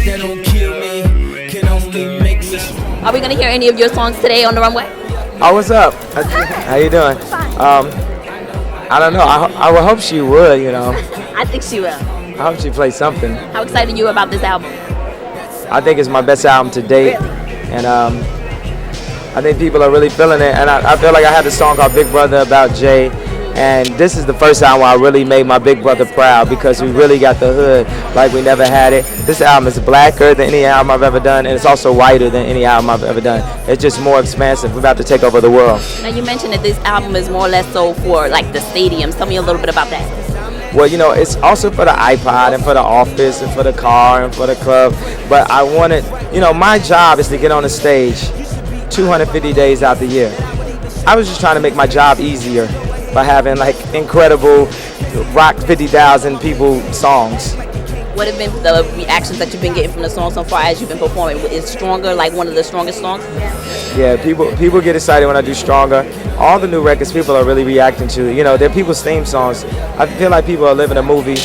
that don't kill me can only make me. Are we gonna hear any of your songs today on the runway? Oh, what's up? How you doing? I don't know. I would hope she would, you know. I think she will. I hope she plays something. How excited are you about this album? I think it's my best album to date. Really? And I think people are really feeling it. And I feel like I had a song called Big Brother about Jay. And this is the first time where I really made my big brother proud because we really got the hood like we never had it. This album is blacker than any album I've ever done, and it's also whiter than any album I've ever done. It's just more expansive. We're about to take over the world. Now you mentioned that this album is more or less so for like the stadiums. Tell me a little bit about that. Well, you know, it's also for the iPod and for the office and for the car and for the club. But I wanted, you know, my job is to get on the stage 250 days out the year. I was just trying to make my job easier by having like incredible rock 50,000 people songs. What have been the reactions that you've been getting from the song so far as you've been performing? Is Stronger like one of the strongest songs? Yeah, people get excited when I do Stronger. All the new records people are really reacting to. You know, they're people's theme songs. I feel like people are living a movie,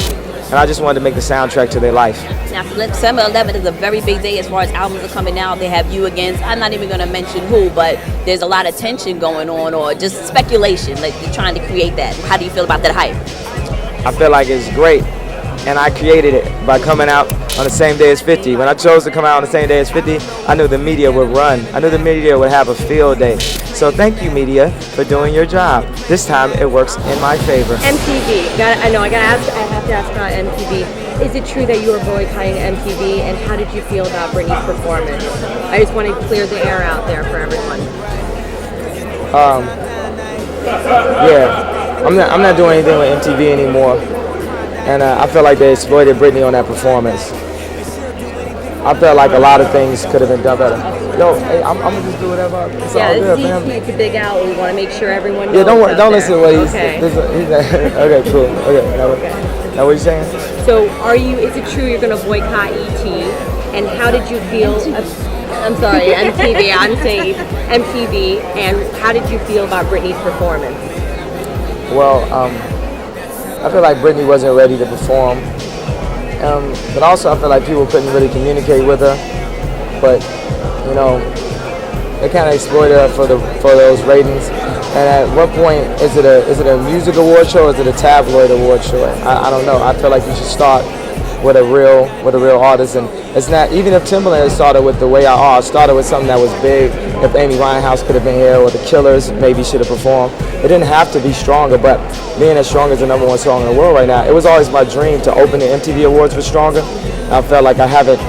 and I just wanted to make the soundtrack to their life. Now, December 11th is a very big day as far as albums are coming out. They have you against, I'm not even going to mention who, but there's a lot of tension going on or just speculation, like you're trying to create that. How do you feel about that hype? I feel like it's great, and I created it by coming out on the same day as 50. When I chose to come out on the same day as 50, I knew the media would run. I knew the media would have a field day. So thank you, media, for doing your job. This time it works in my favor. MTV. I have to ask about MTV. Is it true that you were boycotting MTV, and how did you feel about Britney's performance? I just want to clear the air out there for everyone. Yeah, I'm not doing anything with MTV anymore, and I feel like they exploited Britney on that performance. I felt like a lot of things could have been done better. Yo, hey, I'm gonna just do whatever. It's all good, man. It's a big out. We want to make sure everyone knows. Yeah, don't listen to what he's. Okay. Okay, cool. Okay, now what you saying? So, is it true you're gonna boycott ET? And how did you feel? I'm sorry, MTV. I'm saying MTV. And how did you feel about Britney's performance? Well, I feel like Britney wasn't ready to perform. But also I feel like people couldn't really communicate with her. But, you know, they kind of exploited her for those ratings. And at what point, is it a music award show or is it a tabloid award show? I don't know. I feel like you should start with a real artist. And it's not, even if Timbaland started with The Way I Are, started with something that was big, if Amy Winehouse could have been here or The Killers maybe should have performed. It didn't have to be Stronger, but being as Stronger is the #1 song in the world right now, it was always my dream to open the MTV Awards with Stronger. I felt like I haven't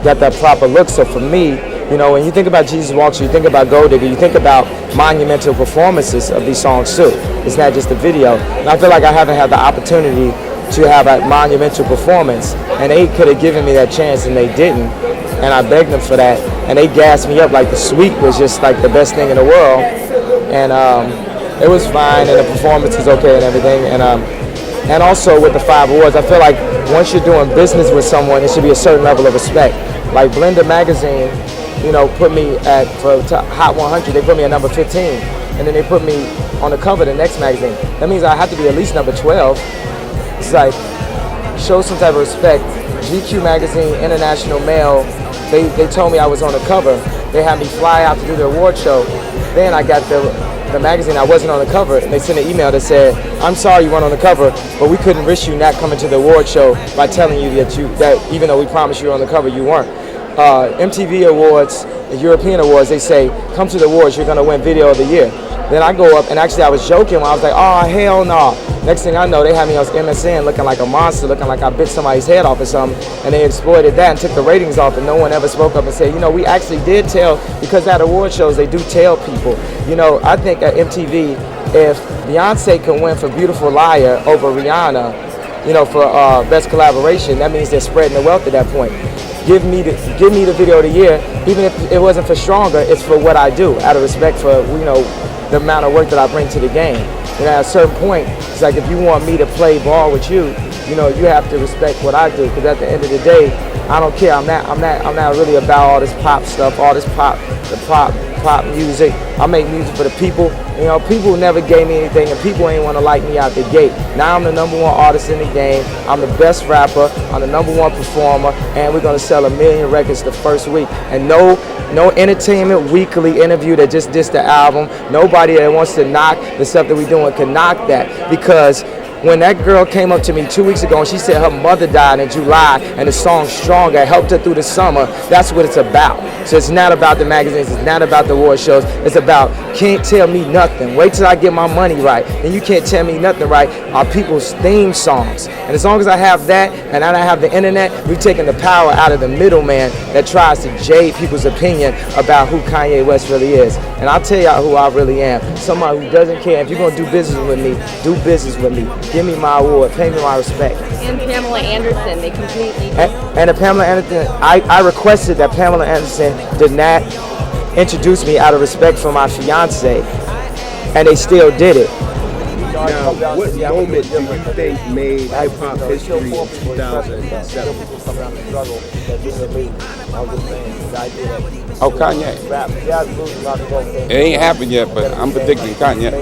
got that proper look, so for me, you know, when you think about Jesus Walks, you think about Gold Digger, you think about monumental performances of these songs too. It's not just the video. And I feel like I haven't had the opportunity to have a monumental performance, and they could have given me that chance and they didn't, and I begged them for that, and they gassed me up like the Sweet was just like the best thing in the world, and it was fine, and the performance was okay and everything, and also with the 5 awards, I feel like once you're doing business with someone, it should be a certain level of respect. Like Blender magazine, you know, put me for Hot 100, they put me at number 15, and then they put me on the cover of the next magazine. That means I have to be at least number 12. It's like, show some type of respect. GQ magazine, International Mail, they told me I was on the cover. They had me fly out to do the award show. Then I got the magazine, I wasn't on the cover, and they sent an email that said, I'm sorry you weren't on the cover, but we couldn't risk you not coming to the award show by telling you that even though we promised you were on the cover, you weren't. MTV Awards, the European Awards, they say, come to the awards, you're gonna win Video of the Year. Then I go up, and actually I was joking when I was like, oh, hell no. Next thing I know, they had me on MSN looking like a monster, looking like I bit somebody's head off or something, and they exploited that and took the ratings off, and no one ever spoke up and said, you know, we actually did tell, because at award shows, they do tell people. You know, I think at MTV, if Beyonce can win for Beautiful Liar over Rihanna, you know, for best collaboration, that means they're spreading the wealth at that point. Give me the Video of the Year, even if it wasn't for Stronger, it's for what I do, out of respect for, you know, the amount of work that I bring to the game. You know, at a certain point, it's like if you want me to play ball with you, you know, you have to respect what I do. Because at the end of the day, I don't care. I'm not really about all this pop stuff, all this pop hop music. I make music for the people. You know, people never gave me anything, and people ain't want to like me out the gate. Now I'm the #1 artist in the game. I'm the best rapper. I'm the #1 performer, and we're gonna sell 1 million records the first week. And no Entertainment Weekly interview that just dissed the album. Nobody that wants to knock the stuff that we're doing can knock that, because when that girl came up to me 2 weeks ago and she said her mother died in July and the song Stronger helped her through the summer, that's what it's about. So it's not about the magazines, it's not about the award shows, it's about can't tell me nothing. Wait till I get my money right, and you can't tell me nothing right are people's theme songs. And as long as I have that and I have the internet, we've taken the power out of the middleman that tries to jade people's opinion about who Kanye West really is. And I'll tell y'all who I really am. Somebody who doesn't care. If you're gonna do business with me, do business with me. Give me my award, pay me my respect. And Pamela Anderson, they completely. And Pamela Anderson, I requested that Pamela Anderson did not introduce me out of respect for my fiance, and they still did it. Now, what moment do you think made hip-hop history in 2007? Oh, Kanye. It ain't happened yet, but I'm predicting Kanye.